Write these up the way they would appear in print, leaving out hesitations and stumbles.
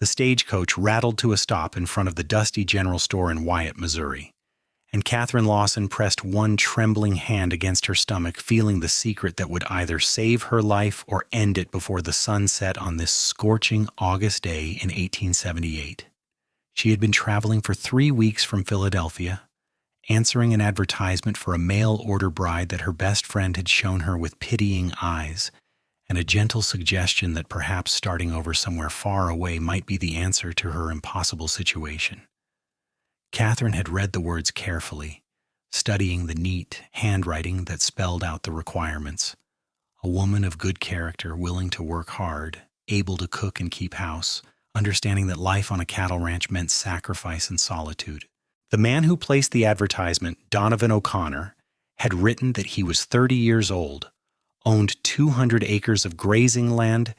The stagecoach rattled to a stop in front of the dusty general store in Wyatt, Missouri, and Katherine Lawson pressed one trembling hand against her stomach, feeling the secret that would either save her life or end it before the sun set on this scorching August day in 1878. She had been traveling for 3 weeks from Philadelphia, answering an advertisement for a mail-order bride that her best friend had shown her with pitying eyes, and a gentle suggestion that perhaps starting over somewhere far away might be the answer to her impossible situation. Katherine had read the words carefully, studying the neat handwriting that spelled out the requirements. A woman of good character, willing to work hard, able to cook and keep house, understanding that life on a cattle ranch meant sacrifice and solitude. The man who placed the advertisement, Donovan O'Connor, had written that he was 30 years old, owned 200 acres of grazing land,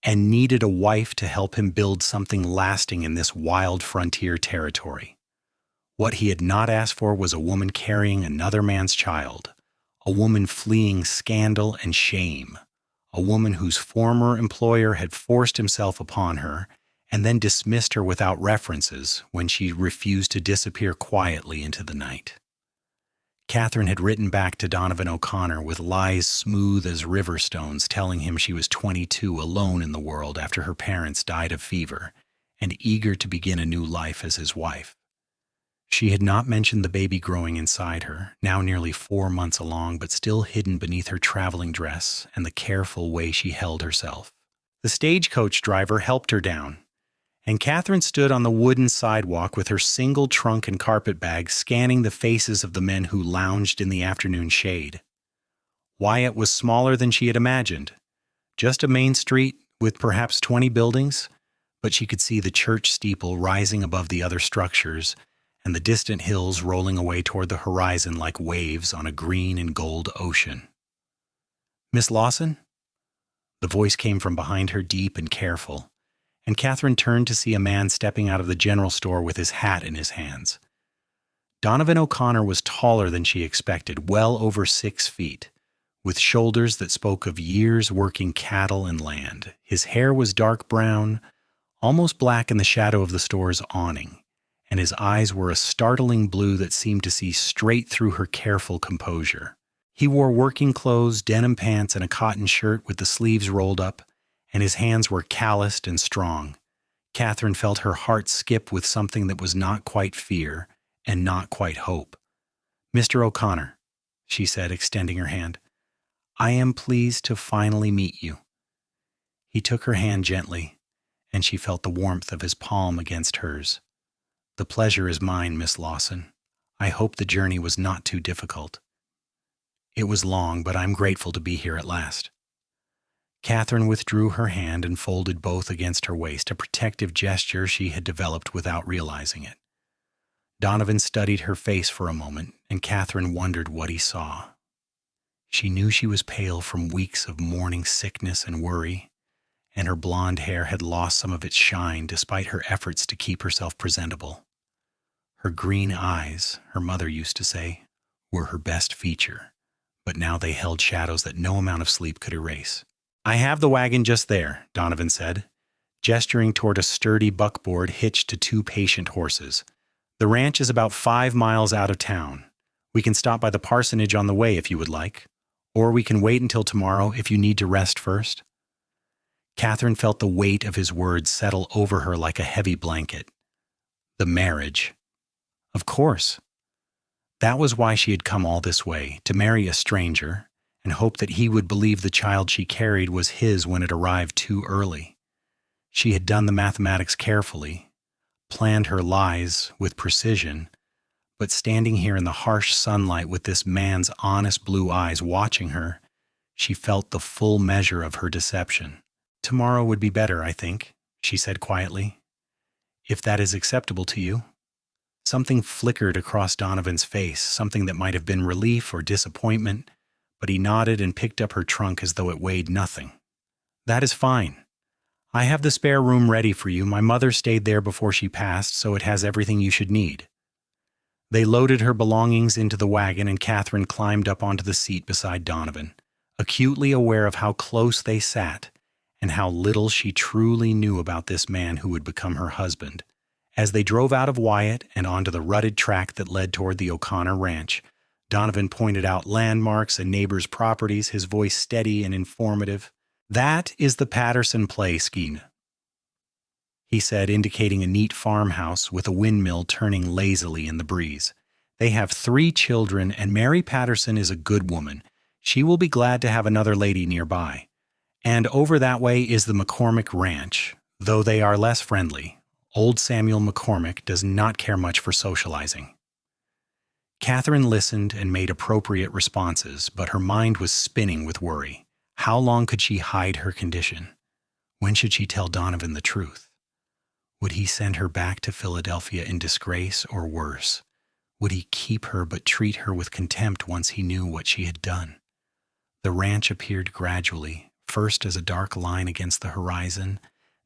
and needed a wife to help him build something lasting in this wild frontier territory. What he had not asked for was a woman carrying another man's child, a woman fleeing scandal and shame, a woman whose former employer had forced himself upon her and then dismissed her without references when she refused to disappear quietly into the night. Katherine had written back to Donovan O'Connor with lies smooth as river stones, telling him she was 22, alone in the world after her parents died of fever, and eager to begin a new life as his wife. She had not mentioned the baby growing inside her, now nearly 4 months along, but still hidden beneath her traveling dress and the careful way she held herself. The stagecoach driver helped her down, and Katherine stood on the wooden sidewalk with her single trunk and carpet bag, scanning the faces of the men who lounged in the afternoon shade. Wyatt was smaller than she had imagined, just a main street with perhaps 20 buildings, but she could see the church steeple rising above the other structures and the distant hills rolling away toward the horizon like waves on a green and gold ocean. "Miss Lawson?" The voice came from behind her, deep and careful, and Katherine turned to see a man stepping out of the general store with his hat in his hands. Donovan O'Connor was taller than she expected, well over 6 feet, with shoulders that spoke of years working cattle and land. His hair was dark brown, almost black in the shadow of the store's awning, and his eyes were a startling blue that seemed to see straight through her careful composure. He wore working clothes, denim pants, and a cotton shirt with the sleeves rolled up, and his hands were calloused and strong. Katherine felt her heart skip with something that was not quite fear and not quite hope. "Mr. O'Connor," she said, extending her hand, "I am pleased to finally meet you." He took her hand gently, and she felt the warmth of his palm against hers. "The pleasure is mine, Miss Lawson. I hope the journey was not too difficult." "It was long, but I'm grateful to be here at last." Katherine withdrew her hand and folded both against her waist, a protective gesture she had developed without realizing it. Donovan studied her face for a moment, and Katherine wondered what he saw. She knew she was pale from weeks of morning sickness and worry, and her blonde hair had lost some of its shine despite her efforts to keep herself presentable. Her green eyes, her mother used to say, were her best feature, but now they held shadows that no amount of sleep could erase. "I have the wagon just there," Donovan said, gesturing toward a sturdy buckboard hitched to 2 patient horses. "The ranch is about 5 miles out of town. We can stop by the parsonage on the way if you would like, or we can wait until tomorrow if you need to rest first." Katherine felt the weight of his words settle over her like a heavy blanket. The marriage. Of course. That was why she had come all this way, to marry a stranger, and hope that he would believe the child she carried was his when it arrived too early. She had done the mathematics carefully, planned her lies with precision, but standing here in the harsh sunlight with this man's honest blue eyes watching her, she felt the full measure of her deception. "Tomorrow would be better, I think," she said quietly, "if that is acceptable to you." Something flickered across Donovan's face, something that might have been relief or disappointment, but he nodded and picked up her trunk as though it weighed nothing. "That is fine. I have the spare room ready for you. My mother stayed there before she passed, so it has everything you should need." They loaded her belongings into the wagon, and Katherine climbed up onto the seat beside Donovan, acutely aware of how close they sat, and how little she truly knew about this man who would become her husband. As they drove out of Wyatt and onto the rutted track that led toward the O'Connor ranch, Donovan pointed out landmarks and neighbors' properties, his voice steady and informative. "That is the Patterson place, Gene," he said, indicating a neat farmhouse with a windmill turning lazily in the breeze. "They have 3 children, and Mary Patterson is a good woman. She will be glad to have another lady nearby. And over that way is the McCormick Ranch, though they are less friendly. Old Samuel McCormick does not care much for socializing." Katherine listened and made appropriate responses, but her mind was spinning with worry. How long could she hide her condition? When should she tell Donovan the truth? Would he send her back to Philadelphia in disgrace or worse? Would he keep her but treat her with contempt once he knew what she had done? The ranch appeared gradually, first as a dark line against the horizon,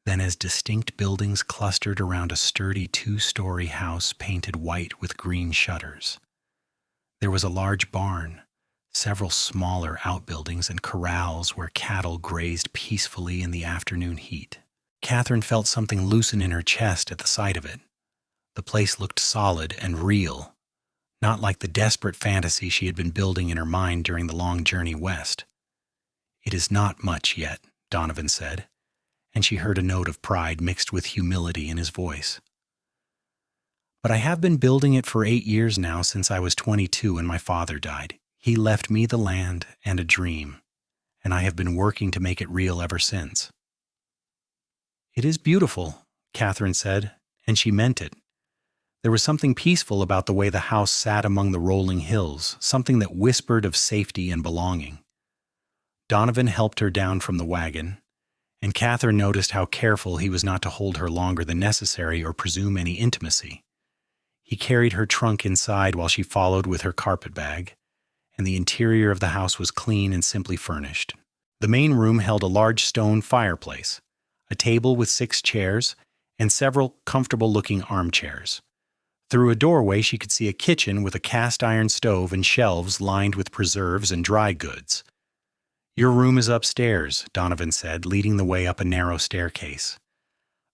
then as distinct buildings clustered around a sturdy 2-story house painted white with green shutters. There was a large barn, several smaller outbuildings and corrals where cattle grazed peacefully in the afternoon heat. Katherine felt something loosen in her chest at the sight of it. The place looked solid and real, not like the desperate fantasy she had been building in her mind during the long journey west. "It is not much yet," Donovan said, and she heard a note of pride mixed with humility in his voice. "But I have been building it for 8 years now, since I was 22 and my father died. He left me the land and a dream, and I have been working to make it real ever since." "It is beautiful," Katherine said, and she meant it. There was something peaceful about the way the house sat among the rolling hills, something that whispered of safety and belonging. Donovan helped her down from the wagon, and Katherine noticed how careful he was not to hold her longer than necessary or presume any intimacy. He carried her trunk inside while she followed with her carpet bag, and the interior of the house was clean and simply furnished. The main room held a large stone fireplace, a table with 6 chairs, and several comfortable-looking armchairs. Through a doorway she could see a kitchen with a cast-iron stove and shelves lined with preserves and dry goods. "Your room is upstairs," Donovan said, leading the way up a narrow staircase.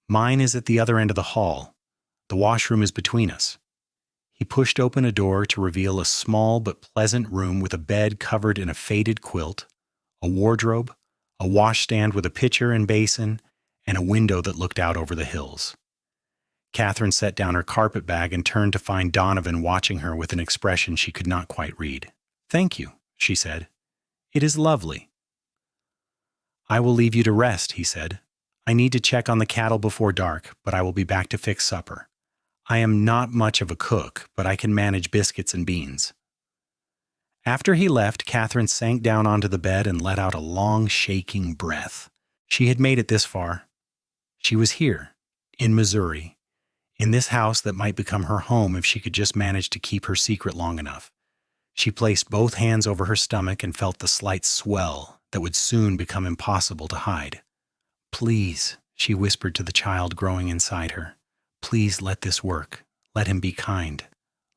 "Mine is at the other end of the hall. The washroom is between us." He pushed open a door to reveal a small but pleasant room with a bed covered in a faded quilt, a wardrobe, a washstand with a pitcher and basin, and a window that looked out over the hills. Katherine set down her carpet bag and turned to find Donovan watching her with an expression she could not quite read. "Thank you," she said. "It is lovely." "I will leave you to rest," he said. "I need to check on the cattle before dark, but I will be back to fix supper. I am not much of a cook, but I can manage biscuits and beans." After he left, Katherine sank down onto the bed and let out a long, shaking breath. She had made it this far. She was here, in Missouri, in this house that might become her home if she could just manage to keep her secret long enough. She placed both hands over her stomach and felt the slight swell that would soon become impossible to hide. "Please," she whispered to the child growing inside her. "Please let this work. Let him be kind.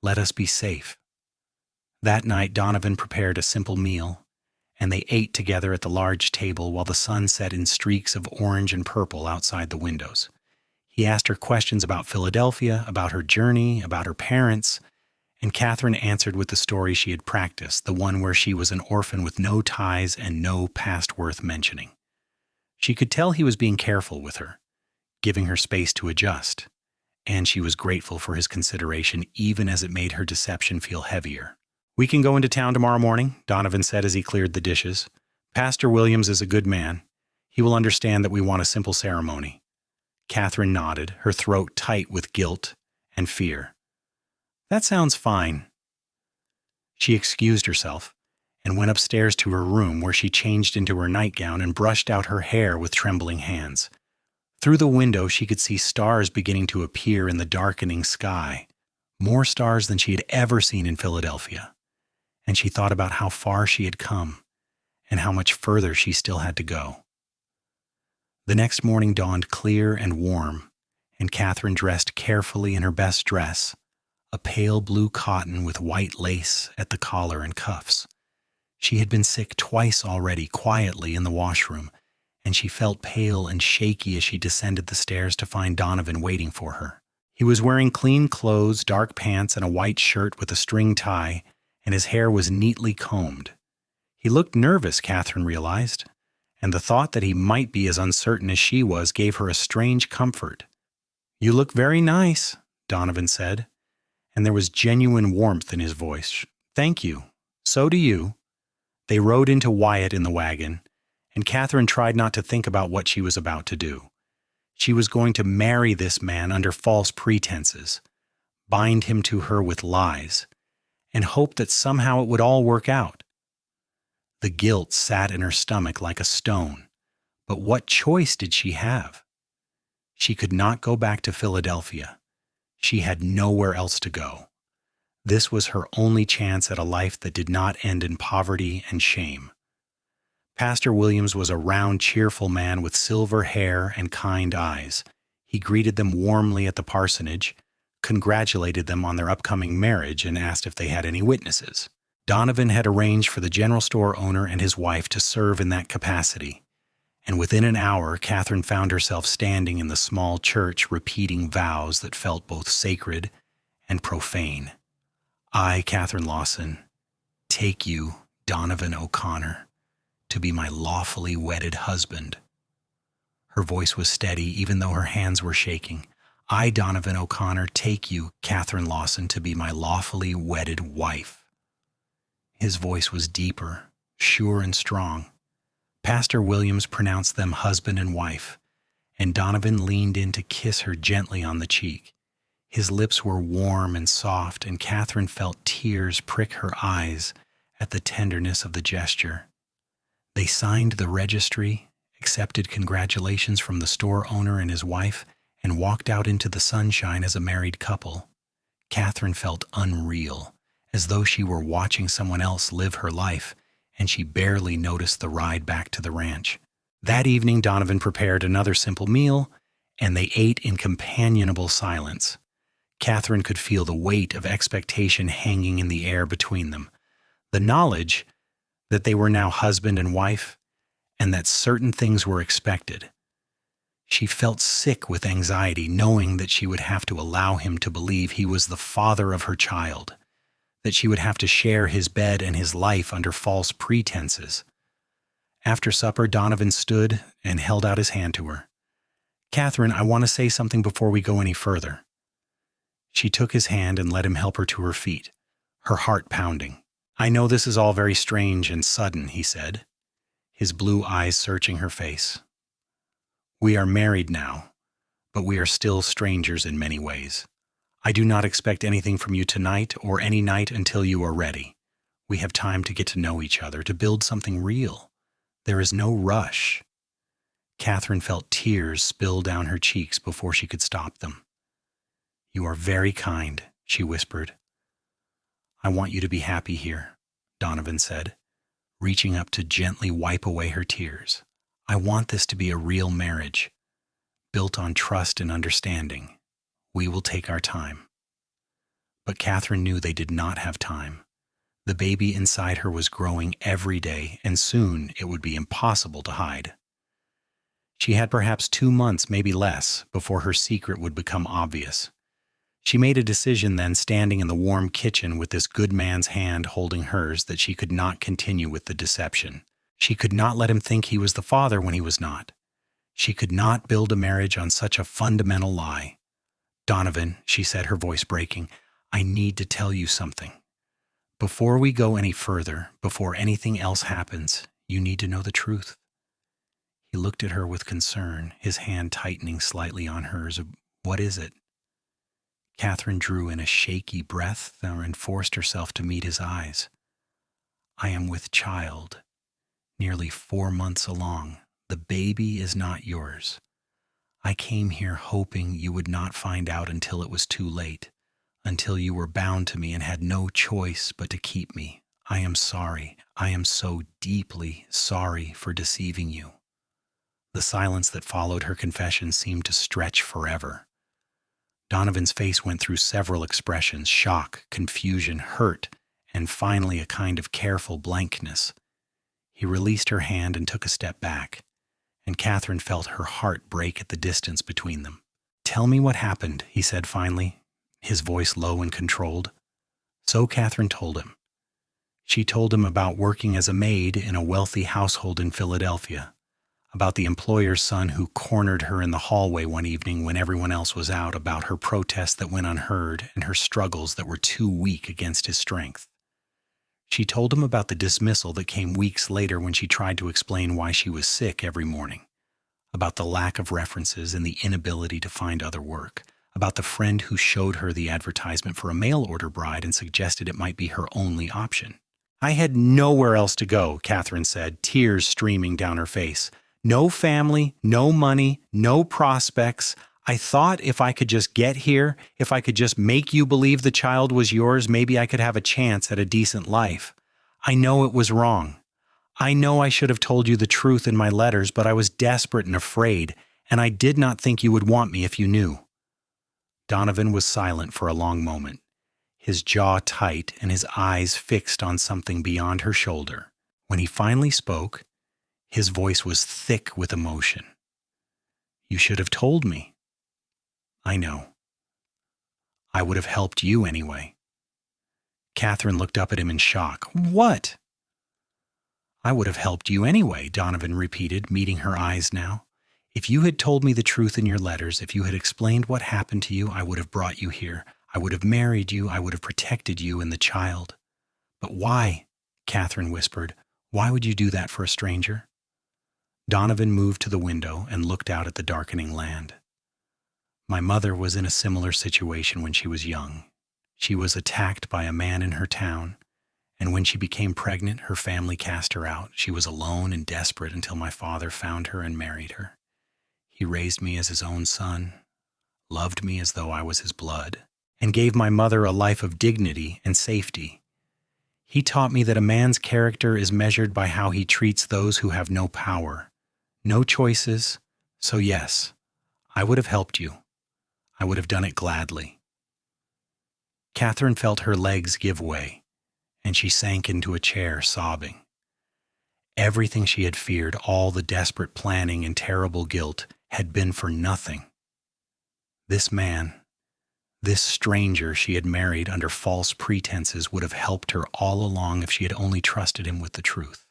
Let us be safe." That night, Donovan prepared a simple meal, and they ate together at the large table while the sun set in streaks of orange and purple outside the windows. He asked her questions about Philadelphia, about her journey, about her parents, and Katherine answered with the story she had practiced, the one where she was an orphan with no ties and no past worth mentioning. She could tell he was being careful with her, giving her space to adjust, and she was grateful for his consideration even as it made her deception feel heavier. "We can go into town tomorrow morning," Donovan said as he cleared the dishes. "Pastor Williams is a good man. He will understand that we want a simple ceremony." Katherine nodded, her throat tight with guilt and fear. "That sounds fine." She excused herself and went upstairs to her room where she changed into her nightgown and brushed out her hair with trembling hands. Through the window she could see stars beginning to appear in the darkening sky, more stars than she had ever seen in Philadelphia, and she thought about how far she had come and how much further she still had to go. The next morning dawned clear and warm, and Katherine dressed carefully in her best dress, a pale blue cotton with white lace at the collar and cuffs. She had been sick twice already quietly in the washroom, and she felt pale and shaky as she descended the stairs to find Donovan waiting for her. He was wearing clean clothes, dark pants, and a white shirt with a string tie, and his hair was neatly combed. He looked nervous, Katherine realized, and the thought that he might be as uncertain as she was gave her a strange comfort. "You look very nice," Donovan said, and there was genuine warmth in his voice. "Thank you. So do you." They rode into Wyatt in the wagon, and Katherine tried not to think about what she was about to do. She was going to marry this man under false pretenses, bind him to her with lies, and hope that somehow it would all work out. The guilt sat in her stomach like a stone, but what choice did she have? She could not go back to Philadelphia. She had nowhere else to go. This was her only chance at a life that did not end in poverty and shame. Pastor Williams was a round, cheerful man with silver hair and kind eyes. He greeted them warmly at the parsonage, congratulated them on their upcoming marriage, and asked if they had any witnesses. Donovan had arranged for the general store owner and his wife to serve in that capacity, and within an hour Katherine found herself standing in the small church repeating vows that felt both sacred and profane. "I, Katherine Lawson, take you, Donovan O'Connor, to be my lawfully wedded husband." Her voice was steady, even though her hands were shaking. "I, Donovan O'Connor, take you, Katherine Lawson, to be my lawfully wedded wife." His voice was deeper, sure and strong. Pastor Williams pronounced them husband and wife, and Donovan leaned in to kiss her gently on the cheek. His lips were warm and soft, and Katherine felt tears prick her eyes at the tenderness of the gesture. They signed the registry, accepted congratulations from the store owner and his wife, and walked out into the sunshine as a married couple. Katherine felt unreal, as though she were watching someone else live her life, and she barely noticed the ride back to the ranch. That evening, Donovan prepared another simple meal, and they ate in companionable silence. Katherine could feel the weight of expectation hanging in the air between them. The knowledge that they were now husband and wife, and that certain things were expected. She felt sick with anxiety, knowing that she would have to allow him to believe he was the father of her child, that she would have to share his bed and his life under false pretenses. After supper, Donovan stood and held out his hand to her. "Katherine, I want to say something before we go any further." She took his hand and let him help her to her feet, her heart pounding. "I know this is all very strange and sudden," he said, his blue eyes searching her face. "We are married now, but we are still strangers in many ways. I do not expect anything from you tonight or any night until you are ready. We have time to get to know each other, to build something real. There is no rush." Katherine felt tears spill down her cheeks before she could stop them. "You are very kind," she whispered. "I want you to be happy here," Donovan said, reaching up to gently wipe away her tears. "I want this to be a real marriage, built on trust and understanding. We will take our time." But Katherine knew they did not have time. The baby inside her was growing every day, and soon it would be impossible to hide. She had perhaps 2 months, maybe less, before her secret would become obvious. She made a decision then, standing in the warm kitchen with this good man's hand holding hers, that she could not continue with the deception. She could not let him think he was the father when he was not. She could not build a marriage on such a fundamental lie. "Donovan," she said, her voice breaking, "I need to tell you something. Before we go any further, before anything else happens, you need to know the truth." He looked at her with concern, his hand tightening slightly on hers. "What is it?" Katherine drew in a shaky breath and forced herself to meet his eyes. "I am with child, nearly 4 months along. The baby is not yours. I came here hoping you would not find out until it was too late, until you were bound to me and had no choice but to keep me. I am sorry. I am so deeply sorry for deceiving you." The silence that followed her confession seemed to stretch forever. Donovan's face went through several expressions: shock, confusion, hurt, and finally a kind of careful blankness. He released her hand and took a step back, and Katherine felt her heart break at the distance between them. "Tell me what happened," he said finally, his voice low and controlled. So Katherine told him. She told him about working as a maid in a wealthy household in Philadelphia, about the employer's son who cornered her in the hallway one evening when everyone else was out, about her protests that went unheard and her struggles that were too weak against his strength. She told him about the dismissal that came weeks later when she tried to explain why she was sick every morning, about the lack of references and the inability to find other work, about the friend who showed her the advertisement for a mail-order bride and suggested it might be her only option. "I had nowhere else to go," Katherine said, tears streaming down her face. "No family, no money, no prospects. I thought if I could just get here, if I could just make you believe the child was yours, maybe I could have a chance at a decent life. I know it was wrong. I know I should have told you the truth in my letters, but I was desperate and afraid, and I did not think you would want me if you knew." Donovan was silent for a long moment, his jaw tight and his eyes fixed on something beyond her shoulder. When he finally spoke, his voice was thick with emotion. "You should have told me." "I know. I would have helped you anyway." Katherine looked up at him in shock. "What?" "I would have helped you anyway," Donovan repeated, meeting her eyes now. "If you had told me the truth in your letters, if you had explained what happened to you, I would have brought you here. I would have married you. I would have protected you and the child." "But why?" Katherine whispered. "Why would you do that for a stranger?" Donovan moved to the window and looked out at the darkening land. "My mother was in a similar situation when she was young. She was attacked by a man in her town, and when she became pregnant, her family cast her out. She was alone and desperate until my father found her and married her. He raised me as his own son, loved me as though I was his blood, and gave my mother a life of dignity and safety. He taught me that a man's character is measured by how he treats those who have no power, no choices. So yes, I would have helped you. I would have done it gladly." Katherine felt her legs give way, and she sank into a chair, sobbing. Everything she had feared, all the desperate planning and terrible guilt, had been for nothing. This man, this stranger she had married under false pretenses, would have helped her all along if she had only trusted him with the truth.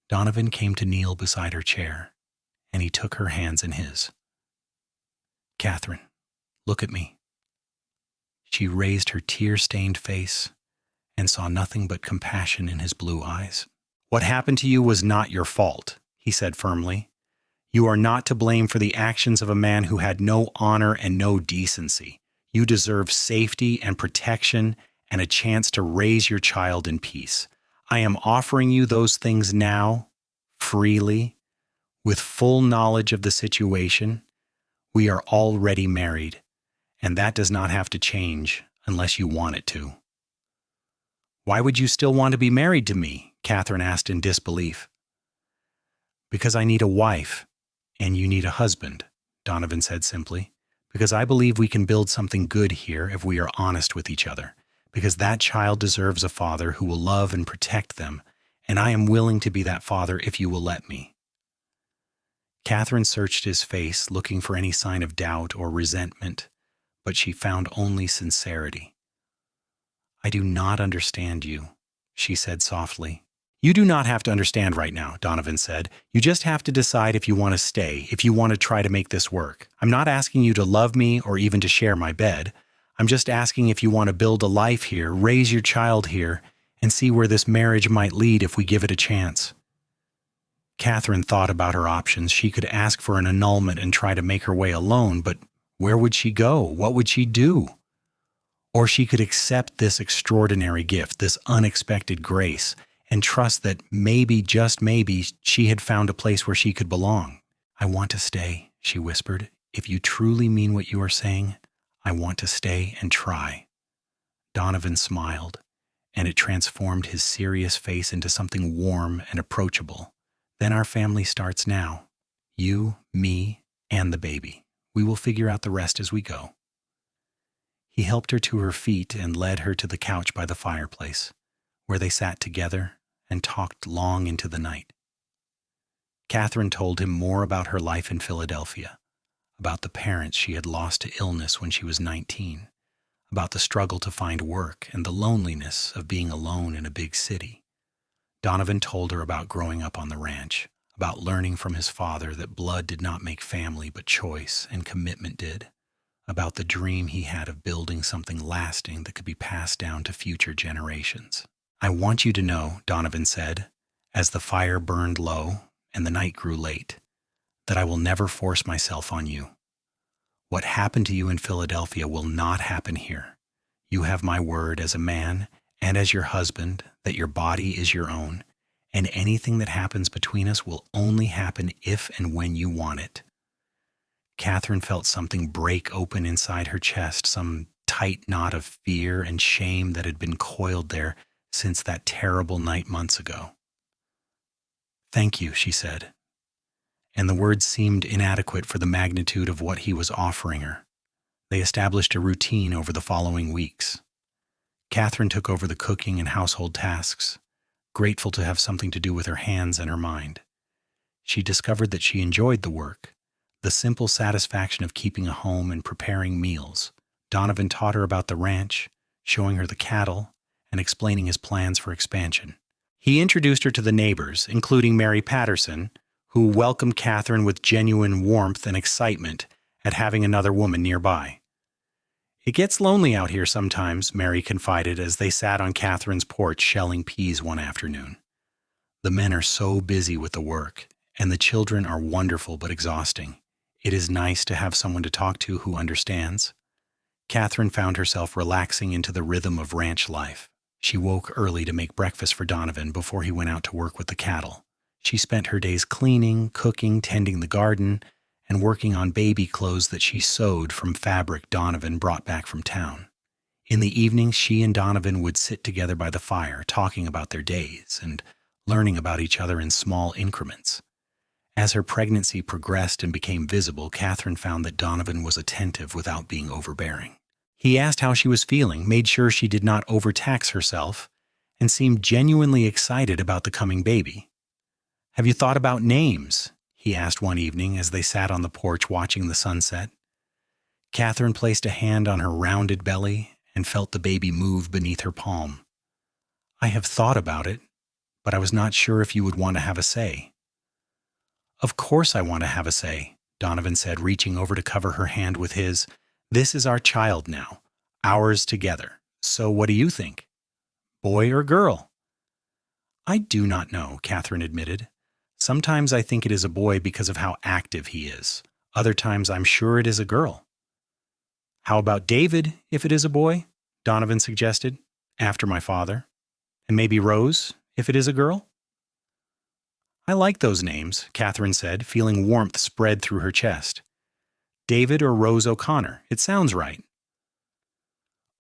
Donovan came to kneel beside her chair, and he took her hands in his. "Katherine, look at me." She raised her tear-stained face and saw nothing but compassion in his blue eyes. "What happened to you was not your fault," he said firmly. "You are not to blame for the actions of a man who had no honor and no decency. You deserve safety and protection and a chance to raise your child in peace. I am offering you those things now, freely, with full knowledge of the situation. We are already married, and that does not have to change unless you want it to." "Why would you still want to be married to me?" Katherine asked in disbelief. "Because I need a wife, and you need a husband," Donovan said simply. "Because I believe we can build something good here if we are honest with each other. Because that child deserves a father who will love and protect them, and I am willing to be that father if you will let me." Katherine searched his face, looking for any sign of doubt or resentment, but she found only sincerity. "I do not understand you," she said softly. "You do not have to understand right now," Donovan said. "You just have to decide if you want to stay, if you want to try to make this work. I'm not asking you to love me or even to share my bed. I'm just asking if you want to build a life here, raise your child here, and see where this marriage might lead if we give it a chance." Katherine thought about her options. She could ask for an annulment and try to make her way alone, but where would she go? What would she do? Or she could accept this extraordinary gift, this unexpected grace, and trust that maybe, just maybe, she had found a place where she could belong. "I want to stay," she whispered. "If you truly mean what you are saying, I want to stay and try." Donovan smiled, and it transformed his serious face into something warm and approachable. "Then our family starts now. You, me, and the baby. We will figure out the rest as we go." He helped her to her feet and led her to the couch by the fireplace, where they sat together and talked long into the night. Katherine told him more about her life in Philadelphia, about the parents she had lost to illness when she was 19, about the struggle to find work and the loneliness of being alone in a big city. Donovan told her about growing up on the ranch, about learning from his father that blood did not make family but choice and commitment did, about the dream he had of building something lasting that could be passed down to future generations. "I want you to know," Donovan said, as the fire burned low and the night grew late, "that I will never force myself on you. What happened to you in Philadelphia will not happen here. You have my word as a man and as your husband that your body is your own, and anything that happens between us will only happen if and when you want it." Katherine felt something break open inside her chest, some tight knot of fear and shame that had been coiled there since that terrible night months ago. "Thank you," she said, and the words seemed inadequate for the magnitude of what he was offering her. They established a routine over the following weeks. Katherine took over the cooking and household tasks, grateful to have something to do with her hands and her mind. She discovered that she enjoyed the work, the simple satisfaction of keeping a home and preparing meals. Donovan taught her about the ranch, showing her the cattle, and explaining his plans for expansion. He introduced her to the neighbors, including Mary Patterson, who welcomed Katherine with genuine warmth and excitement at having another woman nearby. "It gets lonely out here sometimes," Mary confided as they sat on Katherine's porch shelling peas one afternoon. "The men are so busy with the work, and the children are wonderful but exhausting. It is nice to have someone to talk to who understands." Katherine found herself relaxing into the rhythm of ranch life. She woke early to make breakfast for Donovan before he went out to work with the cattle. She spent her days cleaning, cooking, tending the garden, and working on baby clothes that she sewed from fabric Donovan brought back from town. In the evenings, she and Donovan would sit together by the fire, talking about their days and learning about each other in small increments. As her pregnancy progressed and became visible, Katherine found that Donovan was attentive without being overbearing. He asked how she was feeling, made sure she did not overtax herself, and seemed genuinely excited about the coming baby. "Have you thought about names?" he asked one evening as they sat on the porch watching the sunset. Katherine placed a hand on her rounded belly and felt the baby move beneath her palm. "I have thought about it, but I was not sure if you would want to have a say." "Of course I want to have a say," Donovan said, reaching over to cover her hand with his. "This is our child now, ours together. So what do you think? Boy or girl?" "I do not know," Katherine admitted. "Sometimes I think it is a boy because of how active he is. Other times I'm sure it is a girl." "How about David, if it is a boy?" Donovan suggested, "after my father. And maybe Rose, if it is a girl?" "I like those names," Katherine said, feeling warmth spread through her chest. "David or Rose O'Connor, it sounds right."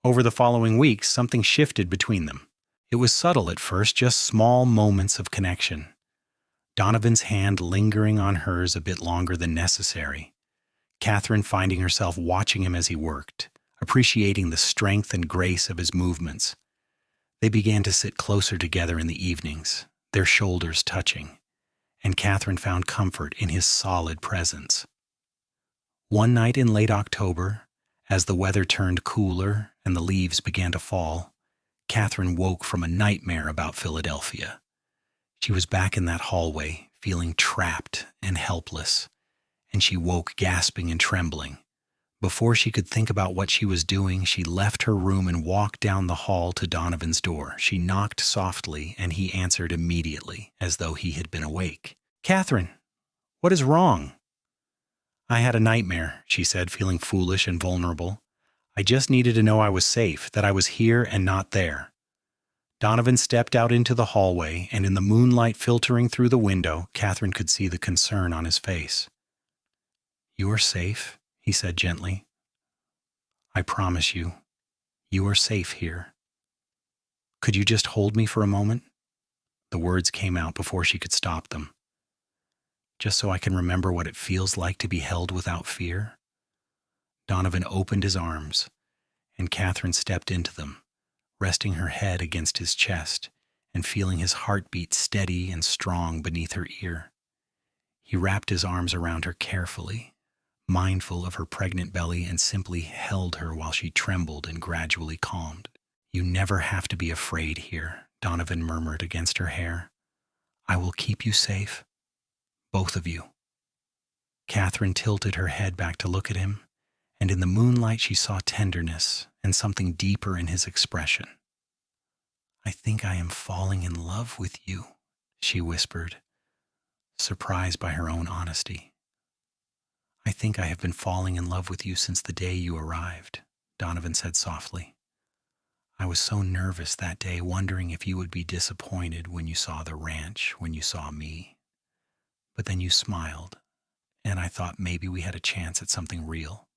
Over the following weeks, something shifted between them. It was subtle at first, just small moments of connection. Donovan's hand lingering on hers a bit longer than necessary. Katherine finding herself watching him as he worked, appreciating the strength and grace of his movements. They began to sit closer together in the evenings, their shoulders touching, and Katherine found comfort in his solid presence. One night in late October, as the weather turned cooler and the leaves began to fall, Katherine woke from a nightmare about Philadelphia. She was back in that hallway, feeling trapped and helpless, and she woke gasping and trembling. Before she could think about what she was doing, she left her room and walked down the hall to Donovan's door. She knocked softly, and he answered immediately, as though he had been awake. "Katherine, what is wrong?" "I had a nightmare," she said, feeling foolish and vulnerable. "I just needed to know I was safe, that I was here and not there." Donovan stepped out into the hallway, and in the moonlight filtering through the window, Katherine could see the concern on his face. "You are safe," he said gently. "I promise you, you are safe here. Could you just hold me for a moment?" The words came out before she could stop them. "Just so I can remember what it feels like to be held without fear." Donovan opened his arms, and Katherine stepped into them, resting her head against his chest and feeling his heartbeat steady and strong beneath her ear. He wrapped his arms around her carefully, mindful of her pregnant belly, and simply held her while she trembled and gradually calmed. "You never have to be afraid here," Donovan murmured against her hair. "I will keep you safe, both of you." Katherine tilted her head back to look at him, and in the moonlight she saw tenderness and something deeper in his expression. "I think I am falling in love with you," she whispered, surprised by her own honesty. "I think I have been falling in love with you since the day you arrived," Donovan said softly. "I was so nervous that day, wondering if you would be disappointed when you saw the ranch, when you saw me. But then you smiled, and I thought maybe we had a chance at something real."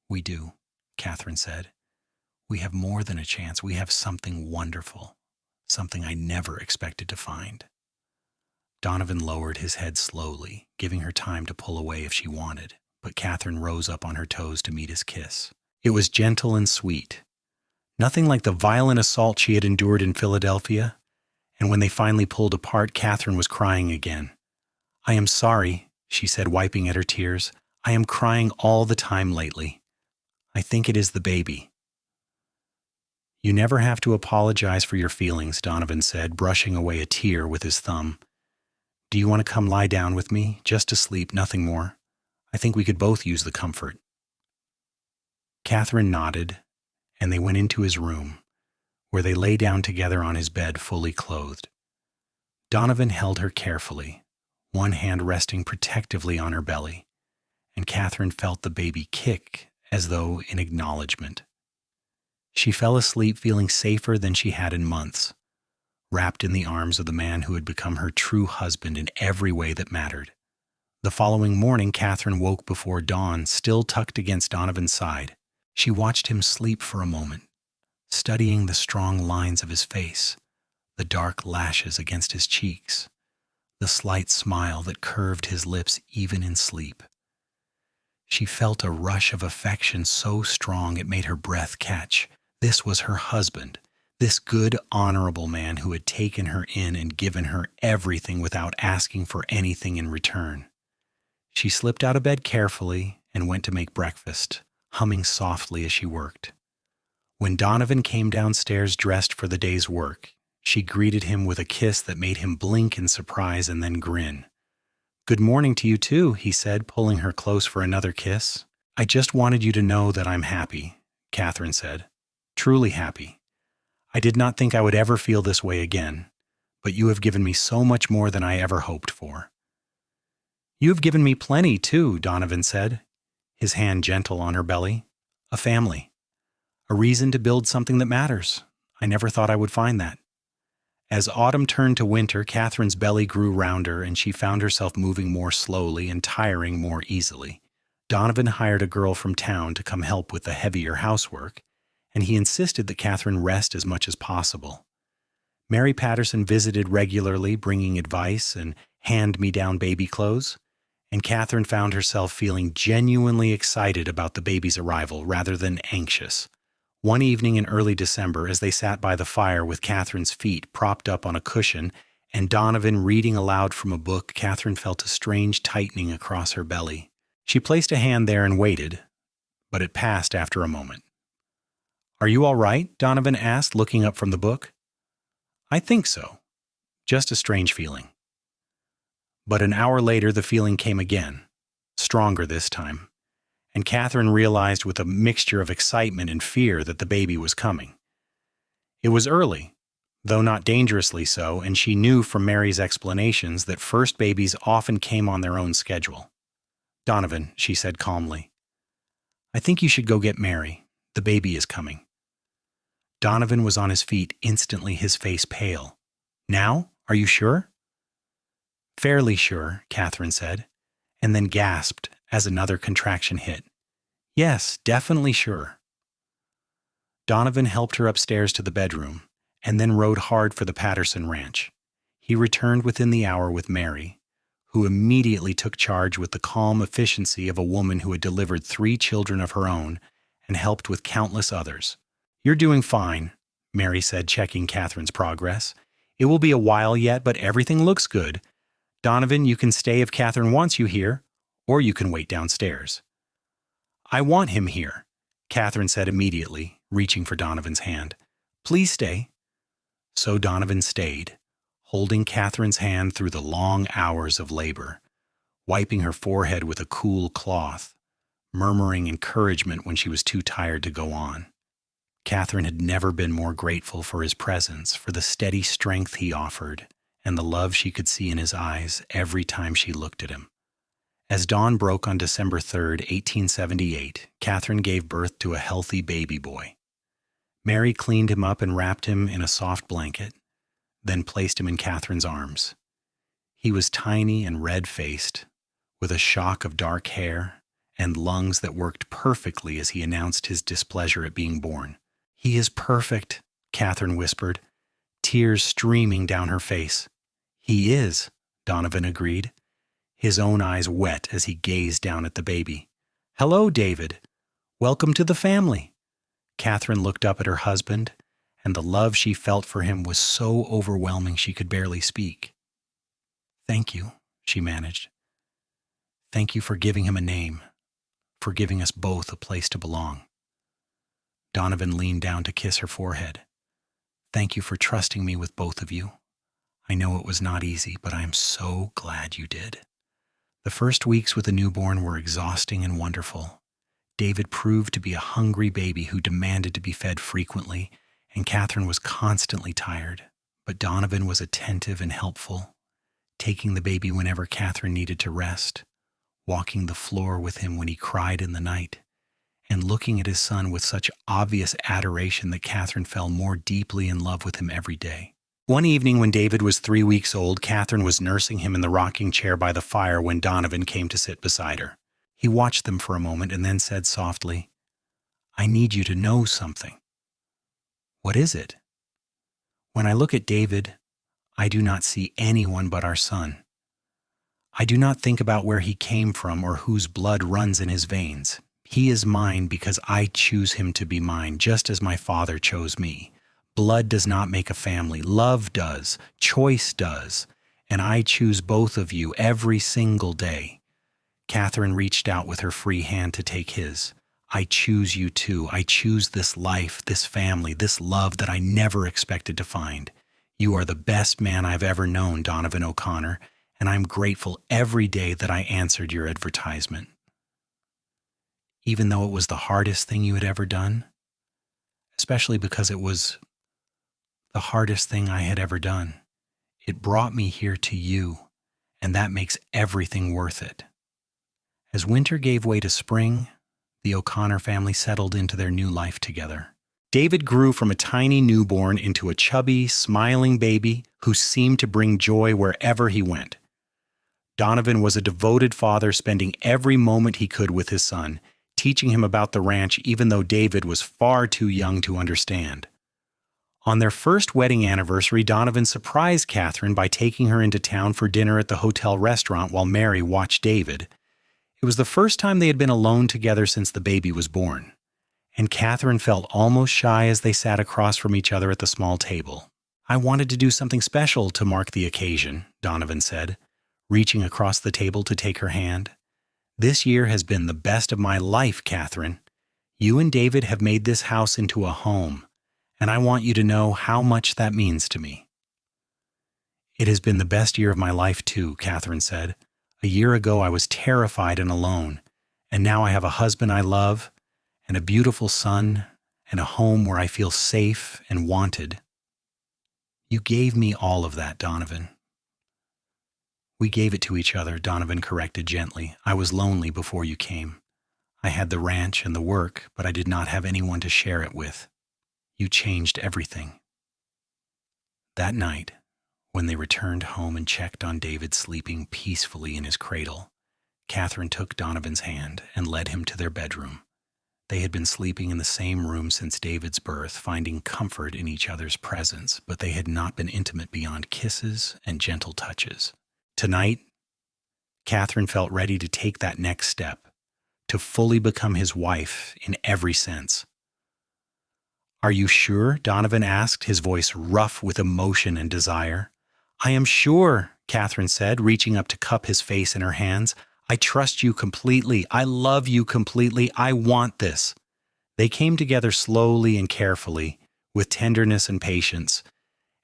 "We do," Katherine said. "We have more than a chance. We have something wonderful, something I never expected to find." Donovan lowered his head slowly, giving her time to pull away if she wanted, but Katherine rose up on her toes to meet his kiss. It was gentle and sweet, nothing like the violent assault she had endured in Philadelphia, and when they finally pulled apart, Katherine was crying again. "I am sorry," she said, wiping at her tears. "I am crying all the time lately. I think it is the baby." "You never have to apologize for your feelings," Donovan said, brushing away a tear with his thumb. "Do you want to come lie down with me, just to sleep, nothing more? I think we could both use the comfort." Katherine nodded, and they went into his room, where they lay down together on his bed, fully clothed. Donovan held her carefully, one hand resting protectively on her belly, and Katherine felt the baby kick as though in acknowledgement. She fell asleep feeling safer than she had in months, wrapped in the arms of the man who had become her true husband in every way that mattered. The following morning, Katherine woke before dawn, still tucked against Donovan's side. She watched him sleep for a moment, studying the strong lines of his face, the dark lashes against his cheeks, the slight smile that curved his lips even in sleep. She felt a rush of affection so strong it made her breath catch. This was her husband, this good, honorable man who had taken her in and given her everything without asking for anything in return. She slipped out of bed carefully and went to make breakfast, humming softly as she worked. When Donovan came downstairs dressed for the day's work, she greeted him with a kiss that made him blink in surprise and then grin. "Good morning to you too," he said, pulling her close for another kiss. "I just wanted you to know that I'm happy," Katherine said. "Truly happy. I did not think I would ever feel this way again, but you have given me so much more than I ever hoped for." "You have given me plenty, too," Donovan said, his hand gentle on her belly. "A family. A reason to build something that matters. I never thought I would find that." As autumn turned to winter, Katherine's belly grew rounder, and she found herself moving more slowly and tiring more easily. Donovan hired a girl from town to come help with the heavier housework, and he insisted that Katherine rest as much as possible. Mary Patterson visited regularly, bringing advice and hand-me-down baby clothes, and Katherine found herself feeling genuinely excited about the baby's arrival rather than anxious. One evening in early December, as they sat by the fire with Katherine's feet propped up on a cushion and Donovan reading aloud from a book, Katherine felt a strange tightening across her belly. She placed a hand there and waited, but it passed after a moment. "Are you all right?" Donovan asked, looking up from the book. "I think so. Just a strange feeling." But an hour later, the feeling came again, stronger this time, and Katherine realized with a mixture of excitement and fear that the baby was coming. It was early, though not dangerously so, and she knew from Mary's explanations that first babies often came on their own schedule. "Donovan," she said calmly, "I think you should go get Mary. The baby is coming." Donovan was on his feet instantly, his face pale. "Now? Are you sure?" "Fairly sure," Katherine said, and then gasped as another contraction hit. "Yes, definitely sure." Donovan helped her upstairs to the bedroom, and then rode hard for the Patterson ranch. He returned within the hour with Mary, who immediately took charge with the calm efficiency of a woman who had delivered 3 children of her own and helped with countless others. "You're doing fine," Mary said, checking Katherine's progress. "It will be a while yet, but everything looks good. Donovan, you can stay if Katherine wants you here, or you can wait downstairs. I want him here, Katherine said immediately, reaching for Donovan's hand. Please stay. So Donovan stayed, holding Katherine's hand through the long hours of labor, wiping her forehead with a cool cloth, murmuring encouragement when she was too tired to go on. Katherine had never been more grateful for his presence, for the steady strength he offered, and the love she could see in his eyes every time she looked at him. As dawn broke on December 3rd, 1878, Katherine gave birth to a healthy baby boy. Mary cleaned him up and wrapped him in a soft blanket, then placed him in Katherine's arms. He was tiny and red-faced, with a shock of dark hair and lungs that worked perfectly as he announced his displeasure at being born. He is perfect, Katherine whispered, tears streaming down her face. He is, Donovan agreed, his own eyes wet as he gazed down at the baby. Hello, David. Welcome to the family. Katherine looked up at her husband, and the love she felt for him was so overwhelming she could barely speak. Thank you, she managed. Thank you for giving him a name, for giving us both a place to belong. Donovan leaned down to kiss her forehead. Thank you for trusting me with both of you. I know it was not easy, but I am so glad you did. The first weeks with a newborn were exhausting and wonderful. David proved to be a hungry baby who demanded to be fed frequently, and Katherine was constantly tired. But Donovan was attentive and helpful, taking the baby whenever Katherine needed to rest, walking the floor with him when he cried in the night, and looking at his son with such obvious adoration that Katherine fell more deeply in love with him every day. One evening when David was 3 weeks old, Katherine was nursing him in the rocking chair by the fire when Donovan came to sit beside her. He watched them for a moment and then said softly, I need you to know something. What is it? When I look at David, I do not see anyone but our son. I do not think about where he came from or whose blood runs in his veins. He is mine because I choose him to be mine, just as my father chose me. Blood does not make a family. Love does. Choice does. And I choose both of you every single day. Katherine reached out with her free hand to take his. I choose you too. I choose this life, this family, this love that I never expected to find. You are the best man I've ever known, Donovan O'Connor, and I'm grateful every day that I answered your advertisement. Even though it was the hardest thing you had ever done, especially because it was the hardest thing I had ever done, it brought me here to you, and that makes everything worth it. As winter gave way to spring, the O'Connor family settled into their new life together. David grew from a tiny newborn into a chubby, smiling baby who seemed to bring joy wherever he went. Donovan was a devoted father, spending every moment he could with his son, teaching him about the ranch even though David was far too young to understand. On their first wedding anniversary, Donovan surprised Katherine by taking her into town for dinner at the hotel restaurant while Mary watched David. It was the first time they had been alone together since the baby was born, and Katherine felt almost shy as they sat across from each other at the small table. I wanted to do something special to mark the occasion, Donovan said, reaching across the table to take her hand. This year has been the best of my life, Katherine. You and David have made this house into a home, and I want you to know how much that means to me. It has been the best year of my life too, Katherine said. A year ago I was terrified and alone, and now I have a husband I love, and a beautiful son, and a home where I feel safe and wanted. You gave me all of that, Donovan. We gave it to each other, Donovan corrected gently. I was lonely before you came. I had the ranch and the work, but I did not have anyone to share it with. You changed everything. That night, when they returned home and checked on David sleeping peacefully in his cradle, Katherine took Donovan's hand and led him to their bedroom. They had been sleeping in the same room since David's birth, finding comfort in each other's presence, but they had not been intimate beyond kisses and gentle touches. Tonight, Katherine felt ready to take that next step, to fully become his wife in every sense. Are you sure? Donovan asked, his voice rough with emotion and desire. I am sure, Catherine said, reaching up to cup his face in her hands. I trust you completely. I love you completely. I want this. They came together slowly and carefully, with tenderness and patience,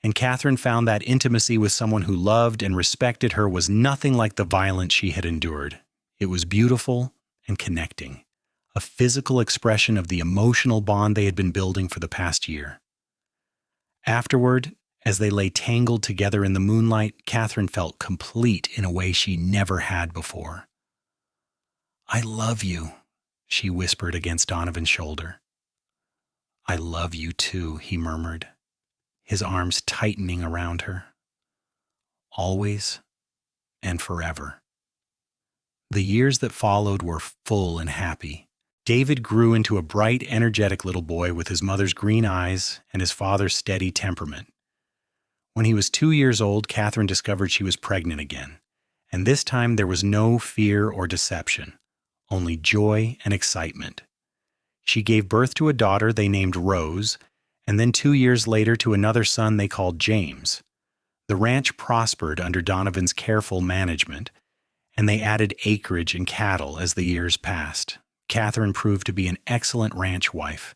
and Catherine found that intimacy with someone who loved and respected her was nothing like the violence she had endured. It was beautiful and connecting, a physical expression of the emotional bond they had been building for the past year. Afterward, as they lay tangled together in the moonlight, Catherine felt complete in a way she never had before. I love you, she whispered against Donovan's shoulder. I love you too, he murmured, his arms tightening around her. Always and forever. The years that followed were full and happy. David grew into a bright, energetic little boy with his mother's green eyes and his father's steady temperament. When he was 2 years old, Catherine discovered she was pregnant again, and this time there was no fear or deception, only joy and excitement. She gave birth to a daughter they named Rose, and then 2 years later to another son they called James. The ranch prospered under Donovan's careful management, and they added acreage and cattle as the years passed. Catherine proved to be an excellent ranch wife,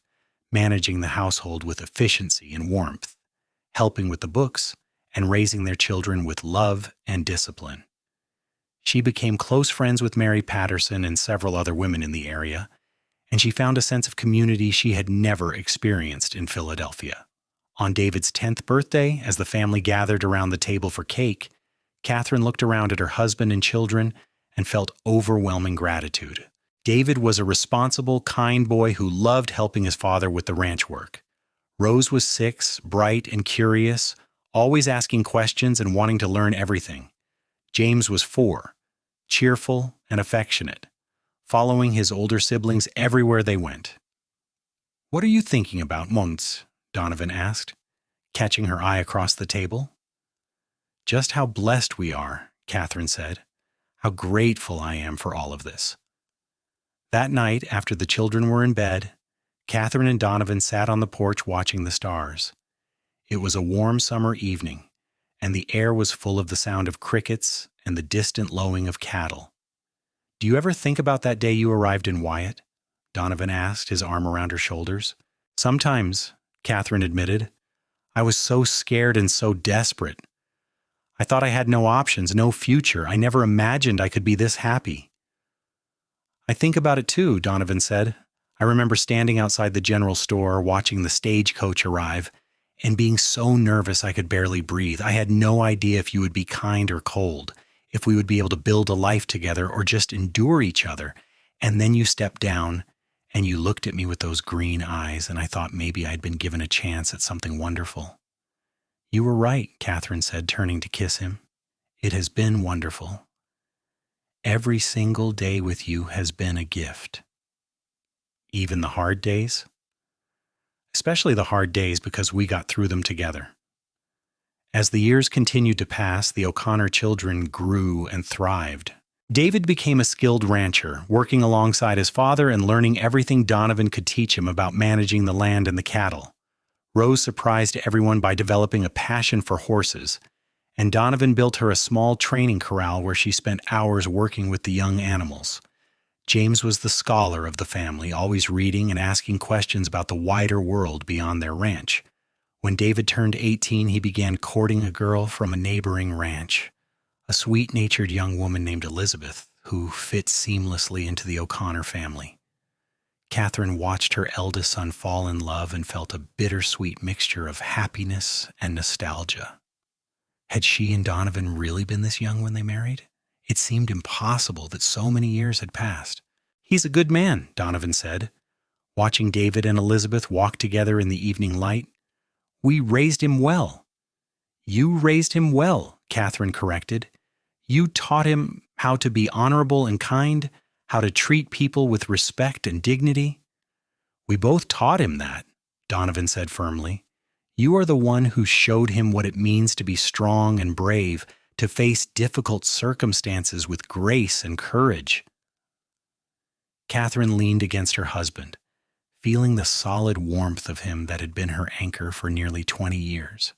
managing the household with efficiency and warmth, helping with the books, and raising their children with love and discipline. She became close friends with Mary Patterson and several other women in the area, and she found a sense of community she had never experienced in Philadelphia. On David's 10th birthday, as the family gathered around the table for cake, Catherine looked around at her husband and children and felt overwhelming gratitude. David was a responsible, kind boy who loved helping his father with the ranch work. Rose was 6, bright and curious, always asking questions and wanting to learn everything. James was 4, cheerful and affectionate, following his older siblings everywhere they went. What are you thinking about, Mons? Donovan asked, catching her eye across the table. Just how blessed we are, Catherine said. How grateful I am for all of this. That night, after the children were in bed, Catherine and Donovan sat on the porch watching the stars. It was a warm summer evening, and the air was full of the sound of crickets and the distant lowing of cattle. Do you ever think about that day you arrived in Wyatt? Donovan asked, his arm around her shoulders. Sometimes, Catherine admitted. I was so scared and so desperate. I thought I had no options, no future. I never imagined I could be this happy. I think about it too, Donovan said. I remember standing outside the general store, watching the stagecoach arrive, and being so nervous I could barely breathe. I had no idea if you would be kind or cold, if we would be able to build a life together or just endure each other. And then you stepped down, and you looked at me with those green eyes, and I thought maybe I'd been given a chance at something wonderful. You were right, Catherine said, turning to kiss him. It has been wonderful. Every single day with you has been a gift. Even the hard days? Especially the hard days because we got through them together. As the years continued to pass, the O'Connor children grew and thrived. David became a skilled rancher, working alongside his father and learning everything Donovan could teach him about managing the land and the cattle. Rose surprised everyone by developing a passion for horses, and Donovan built her a small training corral where she spent hours working with the young animals. James was the scholar of the family, always reading and asking questions about the wider world beyond their ranch. When David turned 18, he began courting a girl from a neighboring ranch, a sweet-natured young woman named Elizabeth, who fit seamlessly into the O'Connor family. Catherine watched her eldest son fall in love and felt a bittersweet mixture of happiness and nostalgia. Had she and Donovan really been this young when they married? It seemed impossible that so many years had passed. He's a good man, Donovan said, watching David and Elizabeth walk together in the evening light. We raised him well. You raised him well, Catherine corrected. You taught him how to be honorable and kind, how to treat people with respect and dignity. We both taught him that, Donovan said firmly. You are the one who showed him what it means to be strong and brave, to face difficult circumstances with grace and courage. Catherine leaned against her husband, feeling the solid warmth of him that had been her anchor for nearly 20 years.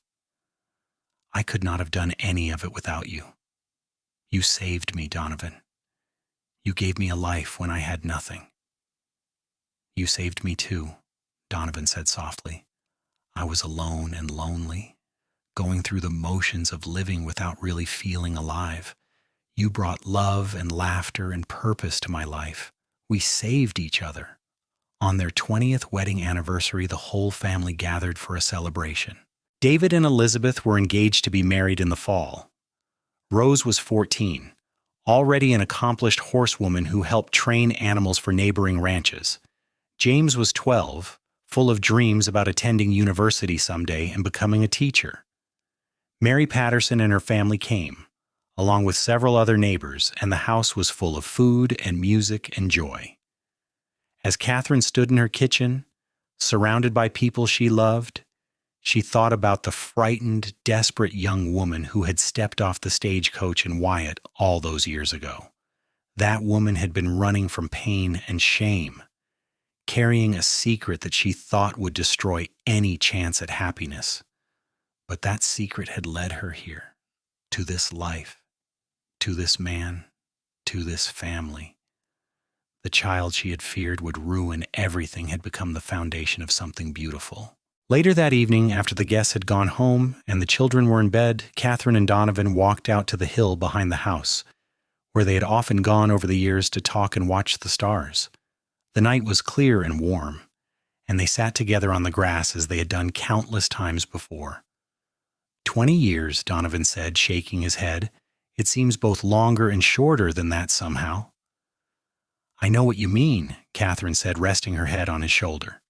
I could not have done any of it without you, You saved me, Donovan. You gave me a life when I had nothing. You saved me too, Donovan said softly. I was alone and lonely, going through the motions of living without really feeling alive. You brought love and laughter and purpose to my life. We saved each other. On their 20th wedding anniversary, the whole family gathered for a celebration. David and Elizabeth were engaged to be married in the fall. Rose was 14, already an accomplished horsewoman who helped train animals for neighboring ranches. James was 12, full of dreams about attending university someday and becoming a teacher. Mary Patterson and her family came, along with several other neighbors, and the house was full of food and music and joy. As Katherine stood in her kitchen, surrounded by people she loved, she thought about the frightened, desperate young woman who had stepped off the stagecoach in Wyatt all those years ago. That woman had been running from pain and shame, carrying a secret that she thought would destroy any chance at happiness. But that secret had led her here, to this life, to this man, to this family. The child she had feared would ruin everything had become the foundation of something beautiful. Later that evening, after the guests had gone home and the children were in bed, Katherine and Donovan walked out to the hill behind the house, where they had often gone over the years to talk and watch the stars. The night was clear and warm, and they sat together on the grass as they had done countless times before. 20 years, Donovan said, shaking his head. It seems both longer and shorter than that somehow. I know what you mean, Katherine said, resting her head on his shoulder.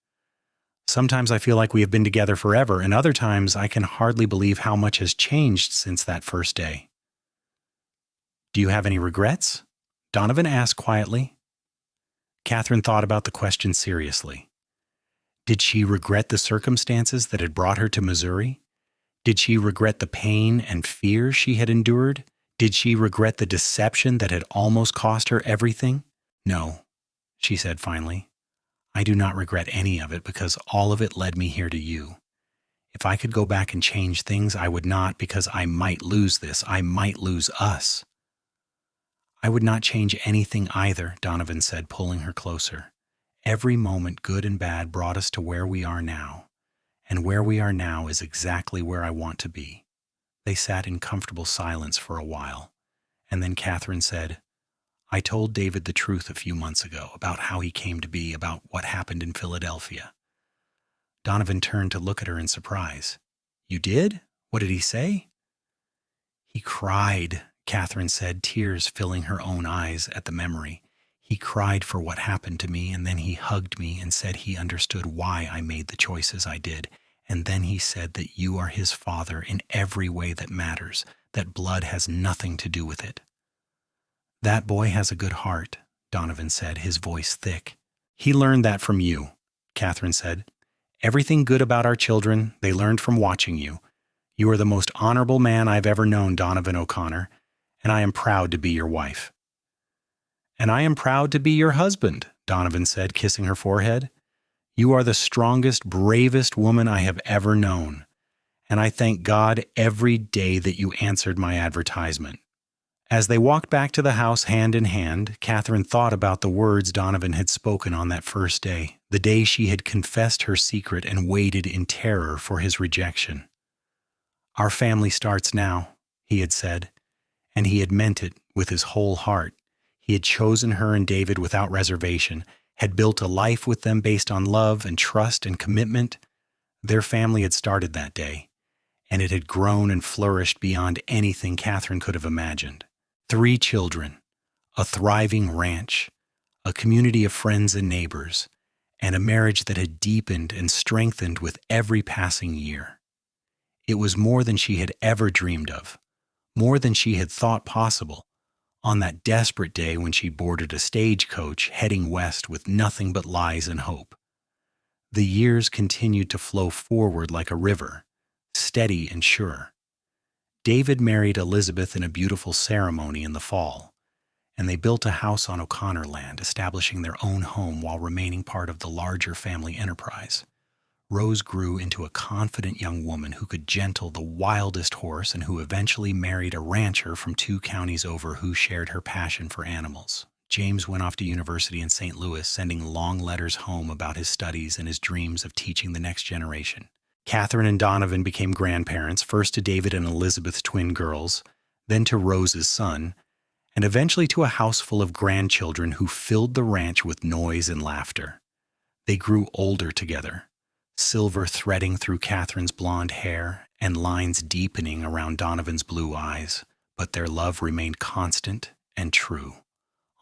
Sometimes I feel like we have been together forever, and other times I can hardly believe how much has changed since that first day. Do you have any regrets? Donovan asked quietly. Katherine thought about the question seriously. Did she regret the circumstances that had brought her to Missouri? Did she regret the pain and fear she had endured? Did she regret the deception that had almost cost her everything? No, she said finally. I do not regret any of it because all of it led me here to you. If I could go back and change things, I would not, because I might lose this. I might lose us. I would not change anything either, Donovan said, pulling her closer. Every moment, good and bad, brought us to where we are now. And where we are now is exactly where I want to be. They sat in comfortable silence for a while, and then Katherine said, I told David the truth a few months ago about how he came to be, about what happened in Philadelphia. Donovan turned to look at her in surprise. You did? What did he say? He cried, Katherine said, tears filling her own eyes at the memory. He cried for what happened to me, and then he hugged me and said he understood why I made the choices I did. And then he said that you are his father in every way that matters, that blood has nothing to do with it. That boy has a good heart, Donovan said, his voice thick. He learned that from you, Katherine said. Everything good about our children, they learned from watching you. You are the most honorable man I've ever known, Donovan O'Connor, and I am proud to be your wife. And I am proud to be your husband, Donovan said, kissing her forehead. You are the strongest, bravest woman I have ever known, and I thank God every day that you answered my advertisement. As they walked back to the house hand in hand, Katherine thought about the words Donovan had spoken on that first day, the day she had confessed her secret and waited in terror for his rejection. Our family starts now, he had said, and he had meant it with his whole heart. He had chosen her and David without reservation, had built a life with them based on love and trust and commitment. Their family had started that day, and it had grown and flourished beyond anything Katherine could have imagined. 3 children, a thriving ranch, a community of friends and neighbors, and a marriage that had deepened and strengthened with every passing year. It was more than she had ever dreamed of, more than she had thought possible, on that desperate day when she boarded a stagecoach heading west with nothing but lies and hope. The years continued to flow forward like a river, steady and sure. David married Elizabeth in a beautiful ceremony in the fall, and they built a house on O'Connor land, establishing their own home while remaining part of the larger family enterprise. Rose grew into a confident young woman who could gentle the wildest horse and who eventually married a rancher from 2 counties over who shared her passion for animals. James went off to university in St. Louis, sending long letters home about his studies and his dreams of teaching the next generation. Katherine and Donovan became grandparents, first to David and Elizabeth's twin girls, then to Rose's son, and eventually to a house full of grandchildren who filled the ranch with noise and laughter. They grew older together, silver threading through Katherine's blonde hair and lines deepening around Donovan's blue eyes, but their love remained constant and true.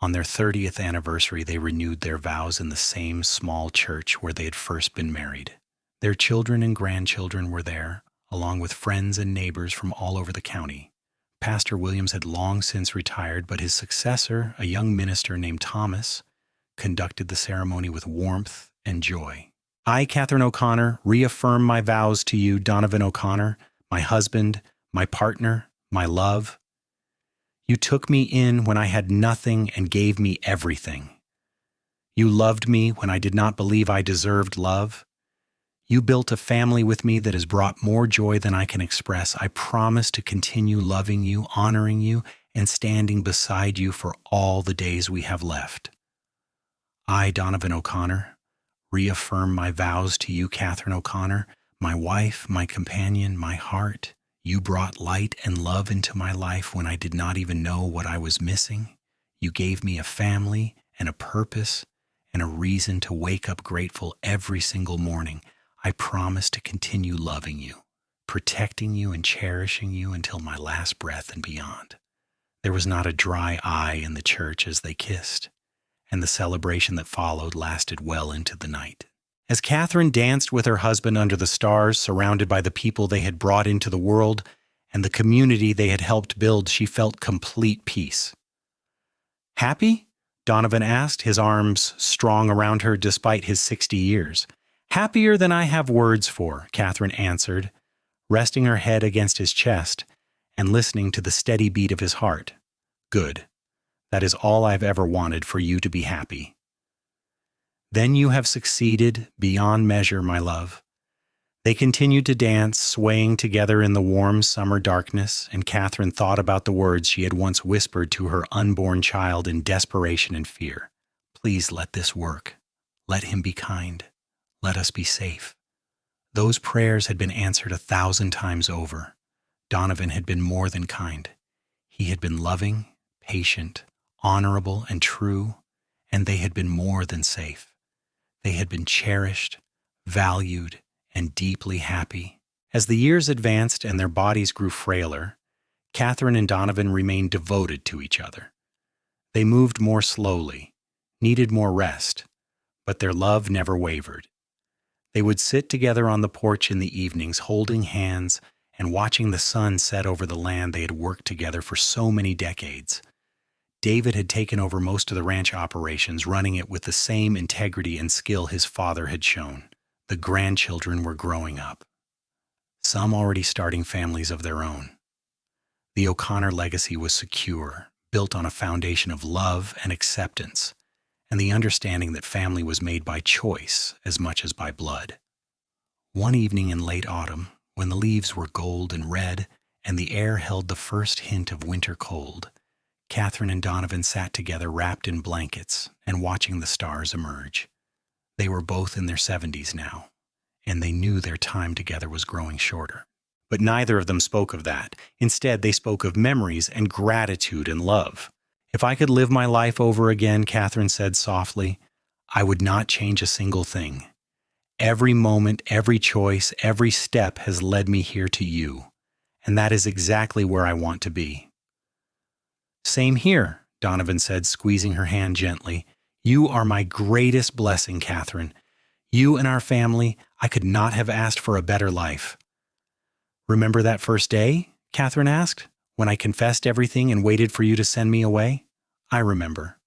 On their 30th anniversary, they renewed their vows in the same small church where they had first been married. Their children and grandchildren were there, along with friends and neighbors from all over the county. Pastor Williams had long since retired, but his successor, a young minister named Thomas, conducted the ceremony with warmth and joy. I, Katherine O'Connor, reaffirm my vows to you, Donovan O'Connor, my husband, my partner, my love. You took me in when I had nothing and gave me everything. You loved me when I did not believe I deserved love. You built a family with me that has brought more joy than I can express. I promise to continue loving you, honoring you, and standing beside you for all the days we have left. I, Donovan O'Connor, reaffirm my vows to you, Katherine O'Connor, my wife, my companion, my heart. You brought light and love into my life when I did not even know what I was missing. You gave me a family and a purpose and a reason to wake up grateful every single morning. I promise to continue loving you, protecting you and cherishing you until my last breath and beyond. There was not a dry eye in the church as they kissed, and the celebration that followed lasted well into the night. As Katherine danced with her husband under the stars, surrounded by the people they had brought into the world and the community they had helped build, she felt complete peace. Happy? Donovan asked, his arms strong around her despite his 60 years. Happier than I have words for, Katherine answered, resting her head against his chest and listening to the steady beat of his heart. Good. That is all I've ever wanted, for you to be happy. Then you have succeeded beyond measure, my love. They continued to dance, swaying together in the warm summer darkness, and Katherine thought about the words she had once whispered to her unborn child in desperation and fear. Please let this work. Let him be kind. Let us be safe. Those prayers had been answered 1,000 times over. Donovan had been more than kind. He had been loving, patient, honorable, and true, and they had been more than safe. They had been cherished, valued, and deeply happy. As the years advanced and their bodies grew frailer, Katherine and Donovan remained devoted to each other. They moved more slowly, needed more rest, but their love never wavered. They would sit together on the porch in the evenings, holding hands and watching the sun set over the land they had worked together for so many decades. David had taken over most of the ranch operations, running it with the same integrity and skill his father had shown. The grandchildren were growing up, some already starting families of their own. The O'Connor legacy was secure, built on a foundation of love and acceptance, and the understanding that family was made by choice as much as by blood. One evening in late autumn, when the leaves were gold and red and the air held the first hint of winter cold, Katherine and Donovan sat together wrapped in blankets and watching the stars emerge. They were both in their 70s now, and they knew their time together was growing shorter. But neither of them spoke of that. Instead, they spoke of memories and gratitude and love. If I could live my life over again, Katherine said softly, I would not change a single thing. Every moment, every choice, every step has led me here to you, and that is exactly where I want to be. Same here, Donovan said, squeezing her hand gently. You are my greatest blessing, Katherine. You and our family, I could not have asked for a better life. Remember that first day? Katherine asked, when I confessed everything and waited for you to send me away? I remember.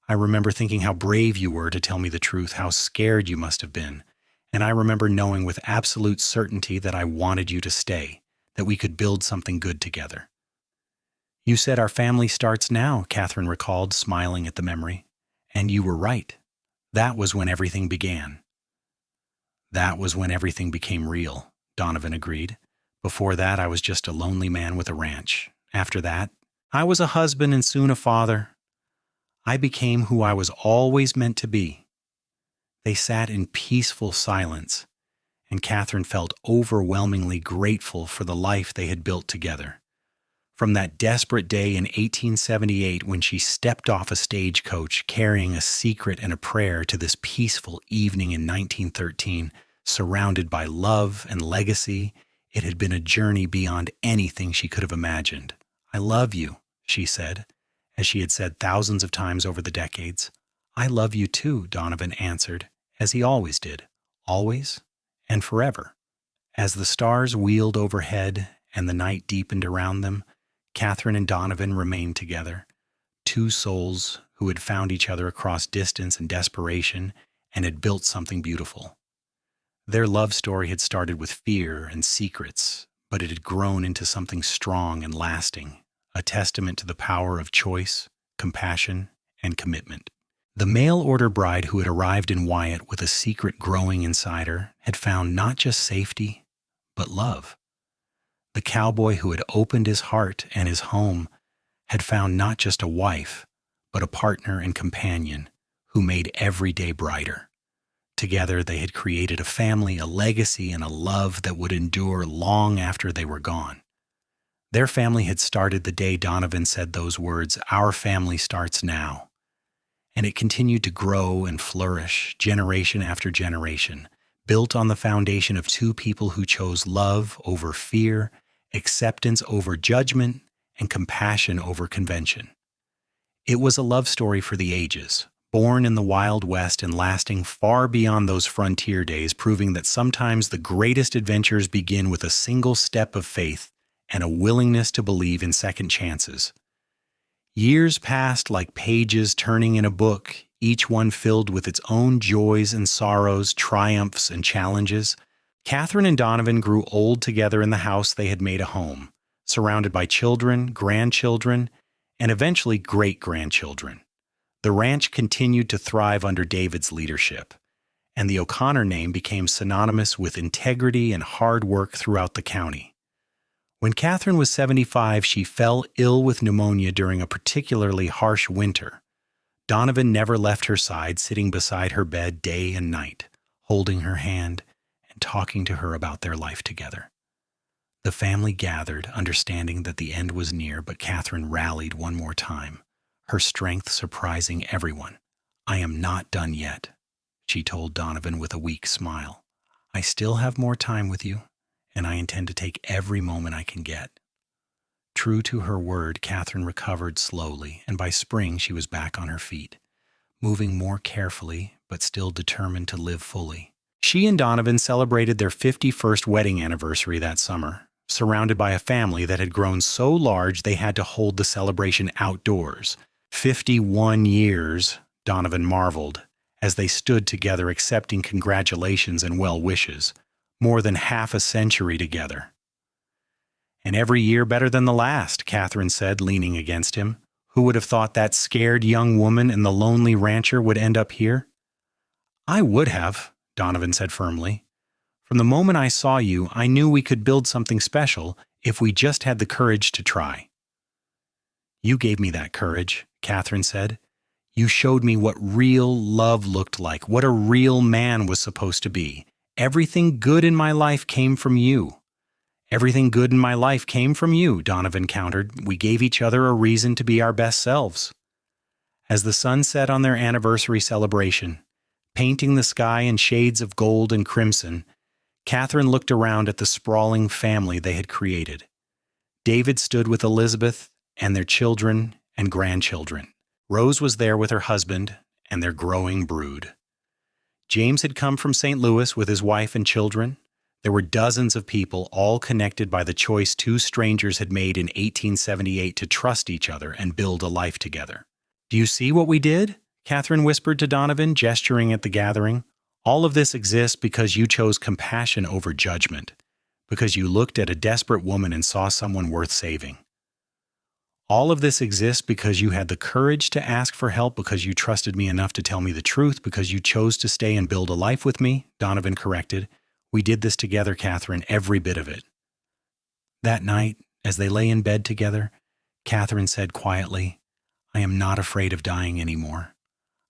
I remember thinking how brave you were to tell me the truth, how scared you must have been. And I remember knowing with absolute certainty that I wanted you to stay, that we could build something good together. You said our family starts now, Katherine recalled, smiling at the memory. And you were right. That was when everything began. That was when everything became real, Donovan agreed. Before that, I was just a lonely man with a ranch. After that, I was a husband and soon a father. I became who I was always meant to be. They sat in peaceful silence, and Katherine felt overwhelmingly grateful for the life they had built together. From that desperate day in 1878 when she stepped off a stagecoach carrying a secret and a prayer to this peaceful evening in 1913, surrounded by love and legacy, it had been a journey beyond anything she could have imagined. "I love you," she said, as she had said thousands of times over the decades. "I love you too," Donovan answered, as he always did, always and forever. As the stars wheeled overhead and the night deepened around them, Katherine and Donovan remained together, two souls who had found each other across distance and desperation and had built something beautiful. Their love story had started with fear and secrets, but it had grown into something strong and lasting, a testament to the power of choice, compassion, and commitment. The mail-order bride who had arrived in Wyatt with a secret growing inside her had found not just safety, but love. The cowboy who had opened his heart and his home had found not just a wife, but a partner and companion who made every day brighter. Together they had created a family, a legacy, and a love that would endure long after they were gone. Their family had started the day Donovan said those words, "Our family starts now." And it continued to grow and flourish generation after generation, built on the foundation of two people who chose love over fear, acceptance over judgment, and compassion over convention. It was a love story for the ages, born in the Wild West and lasting far beyond those frontier days, proving that sometimes the greatest adventures begin with a single step of faith and a willingness to believe in second chances. Years passed like pages turning in a book, each one filled with its own joys and sorrows, triumphs and challenges. Katherine and Donovan grew old together in the house they had made a home, surrounded by children, grandchildren, and eventually great-grandchildren. The ranch continued to thrive under David's leadership, and the O'Connor name became synonymous with integrity and hard work throughout the county. When Katherine was 75, she fell ill with pneumonia during a particularly harsh winter. Donovan never left her side, sitting beside her bed day and night, holding her hand and talking to her about their life together. The family gathered, understanding that the end was near, but Katherine rallied one more time, her strength surprising everyone. "I am not done yet," she told Donovan with a weak smile. "I still have more time with you, and I intend to take every moment I can get." True to her word, Katherine recovered slowly, and by spring she was back on her feet, moving more carefully but still determined to live fully. She and Donovan celebrated their 51st wedding anniversary that summer, surrounded by a family that had grown so large they had to hold the celebration outdoors. 51 years, Donovan marveled, as they stood together accepting congratulations and well wishes. More than half a century together. "And every year better than the last," Katherine said, leaning against him. "Who would have thought that scared young woman and the lonely rancher would end up here?" "I would have," Donovan said firmly. "From the moment I saw you, I knew we could build something special if we just had the courage to try." "You gave me that courage," Katherine said. "You showed me what real love looked like, what a real man was supposed to be. Everything good in my life came from you." "Everything good in my life came from you," Donovan countered. "We gave each other a reason to be our best selves." As the sun set on their anniversary celebration, painting the sky in shades of gold and crimson, Katherine looked around at the sprawling family they had created. David stood with Elizabeth and their children and grandchildren. Rose was there with her husband and their growing brood. James had come from St. Louis with his wife and children. There were dozens of people, all connected by the choice two strangers had made in 1878 to trust each other and build a life together. "Do you see what we did?" Katherine whispered to Donovan, gesturing at the gathering. "All of this exists because you chose compassion over judgment, because you looked at a desperate woman and saw someone worth saving." All of this exists because you had the courage to ask for help, because you trusted me enough to tell me the truth, because you chose to stay and build a life with me," Donovan corrected. "We did this together, Katherine, every bit of it." That night, as they lay in bed together, Katherine said quietly, "I am not afraid of dying anymore.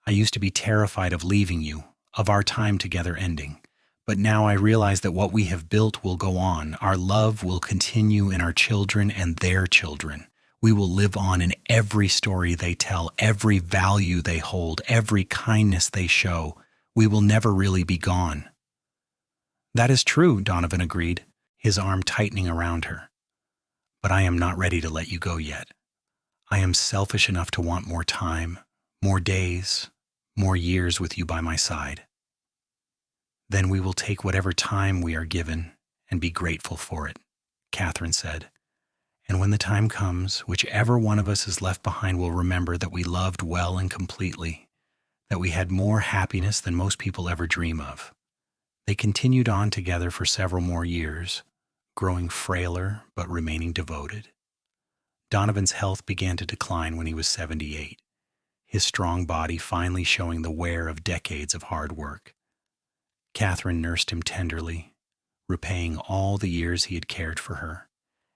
I used to be terrified of leaving you, of our time together ending. But now I realize that what we have built will go on. Our love will continue in our children and their children. We will live on in every story they tell, every value they hold, every kindness they show. We will never really be gone." "That is true," Donovan agreed, his arm tightening around her. "But I am not ready to let you go yet. I am selfish enough to want more time, more days, more years with you by my side." "Then we will take whatever time we are given and be grateful for it," Katherine said. "And when the time comes, whichever one of us is left behind will remember that we loved well and completely, that we had more happiness than most people ever dream of." They continued on together for several more years, growing frailer but remaining devoted. Donovan's health began to decline when he was 78, his strong body finally showing the wear of decades of hard work. Katherine nursed him tenderly, repaying all the years he had cared for her,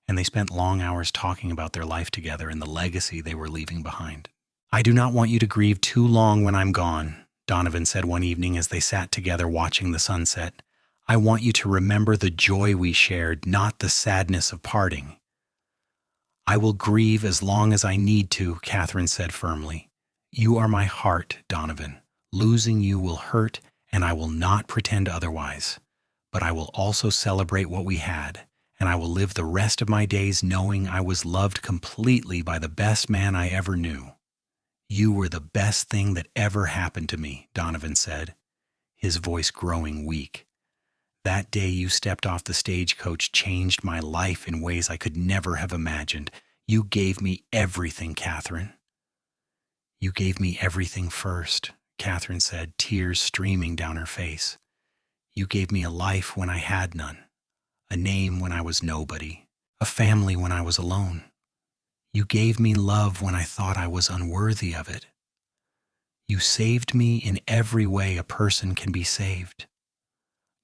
and they spent long hours talking about their life together and the legacy they were leaving behind. "I do not want you to grieve too long when I'm gone," Donovan said one evening as they sat together watching the sunset. "I want you to remember the joy we shared, not the sadness of parting." "I will grieve as long as I need to," Katherine said firmly. "You are my heart, Donovan. Losing you will hurt, and I will not pretend otherwise. But I will also celebrate what we had, and I will live the rest of my days knowing I was loved completely by the best man I ever knew." "You were the best thing that ever happened to me," Donovan said, his voice growing weak. "That day you stepped off the stagecoach changed my life in ways I could never have imagined. You gave me everything, Katherine." "You gave me everything first," Katherine said, tears streaming down her face. "You gave me a life when I had none, a name when I was nobody, a family when I was alone. You gave me love when I thought I was unworthy of it. You saved me in every way a person can be saved."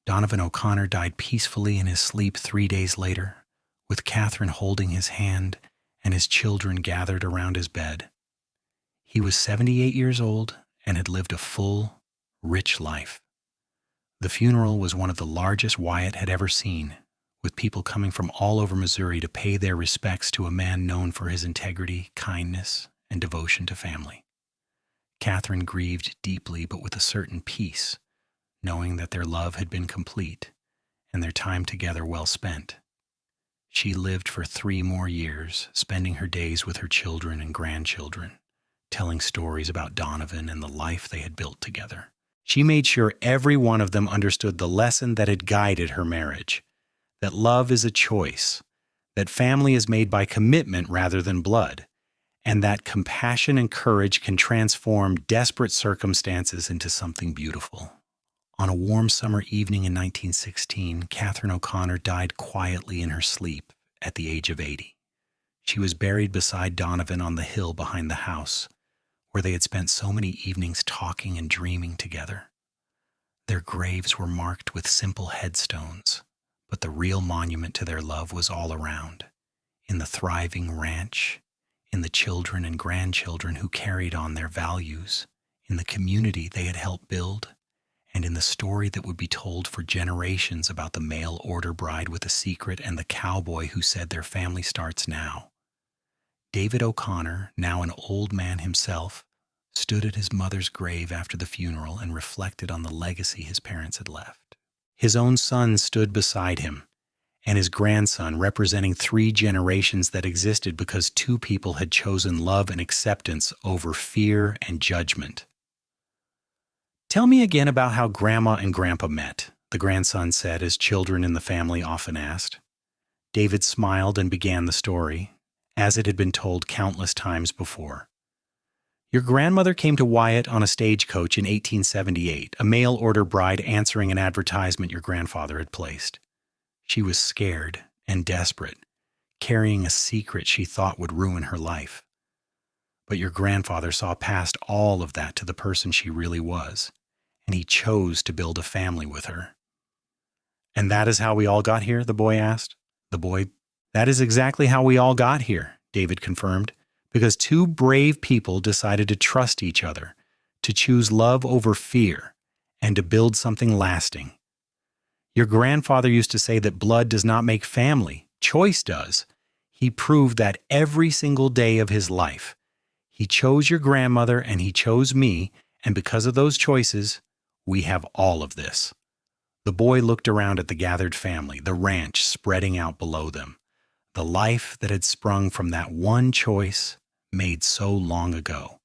Donovan O'Connor died peacefully in his sleep 3 days later, with Katherine holding his hand and his children gathered around his bed. He was 78 years old and had lived a full, rich life. The funeral was one of the largest Wyatt had ever seen, with people coming from all over Missouri to pay their respects to a man known for his integrity, kindness, and devotion to family. Katherine grieved deeply but with a certain peace, knowing that their love had been complete and their time together well spent. She lived for 3 more years, spending her days with her children and grandchildren, telling stories about Donovan and the life they had built together. She made sure every one of them understood the lesson that had guided her marriage, that love is a choice, that family is made by commitment rather than blood, and that compassion and courage can transform desperate circumstances into something beautiful. On a warm summer evening in 1916, Katherine O'Connor died quietly in her sleep at the age of 80. She was buried beside Donovan on the hill behind the house, where they had spent so many evenings talking and dreaming together. Their graves were marked with simple headstones, but the real monument to their love was all around, in the thriving ranch, in the children and grandchildren who carried on their values, in the community they had helped build, and in the story that would be told for generations about the mail-order bride with a secret and the cowboy who said their family starts now. David O'Connor, now an old man himself, stood at his mother's grave after the funeral and reflected on the legacy his parents had left. His own son stood beside him, and his grandson, representing 3 generations that existed because 2 people had chosen love and acceptance over fear and judgment. "Tell me again about how Grandma and Grandpa met," the grandson said, as children in the family often asked. David smiled and began the story, as it had been told countless times before. "Your grandmother came to Wyatt on a stagecoach in 1878, a mail-order bride answering an advertisement your grandfather had placed. She was scared and desperate, carrying a secret she thought would ruin her life. But your grandfather saw past all of that to the person she really was, and he chose to build a family with her. And that is how we all got here? The boy asked. That is exactly how we all got here, David confirmed, because two brave people decided to trust each other, to choose love over fear, and to build something lasting. Your grandfather used to say that blood does not make family, choice does. He proved that every single day of his life. He chose your grandmother and he chose me, and because of those choices, we have all of this. The boy looked around at the gathered family, the ranch spreading out below them, the life that had sprung from that one choice made so long ago.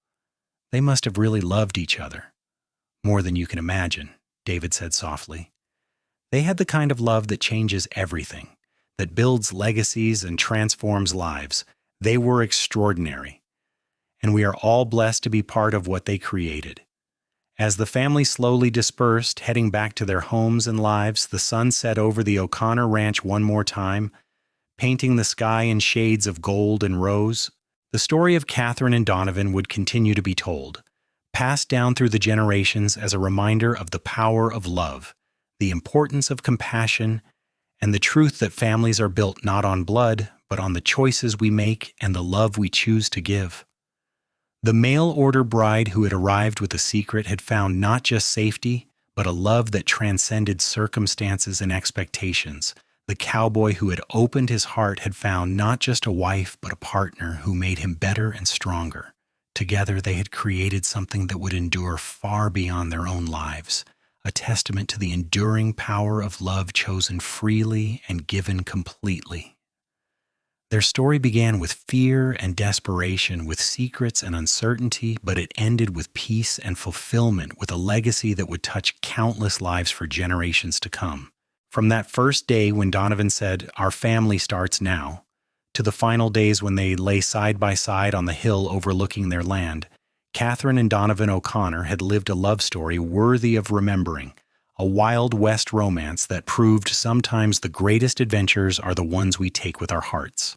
They must have really loved each other. More than you can imagine, David said softly. They had the kind of love that changes everything, that builds legacies and transforms lives. They were extraordinary. And we are all blessed to be part of what they created. As the family slowly dispersed, heading back to their homes and lives, the sun set over the O'Connor ranch one more time, painting the sky in shades of gold and rose. The story of Katherine and Donovan would continue to be told, passed down through the generations as a reminder of the power of love, the importance of compassion, and the truth that families are built not on blood, but on the choices we make and the love we choose to give. The mail-order bride who had arrived with a secret had found not just safety, but a love that transcended circumstances and expectations. The cowboy who had opened his heart had found not just a wife, but a partner who made him better and stronger. Together they had created something that would endure far beyond their own lives, a testament to the enduring power of love chosen freely and given completely. Their story began with fear and desperation, with secrets and uncertainty, but it ended with peace and fulfillment, with a legacy that would touch countless lives for generations to come. From that first day when Donovan said, "Our family starts now," to the final days when they lay side by side on the hill overlooking their land, Katherine and Donovan O'Connor had lived a love story worthy of remembering, a Wild West romance that proved sometimes the greatest adventures are the ones we take with our hearts.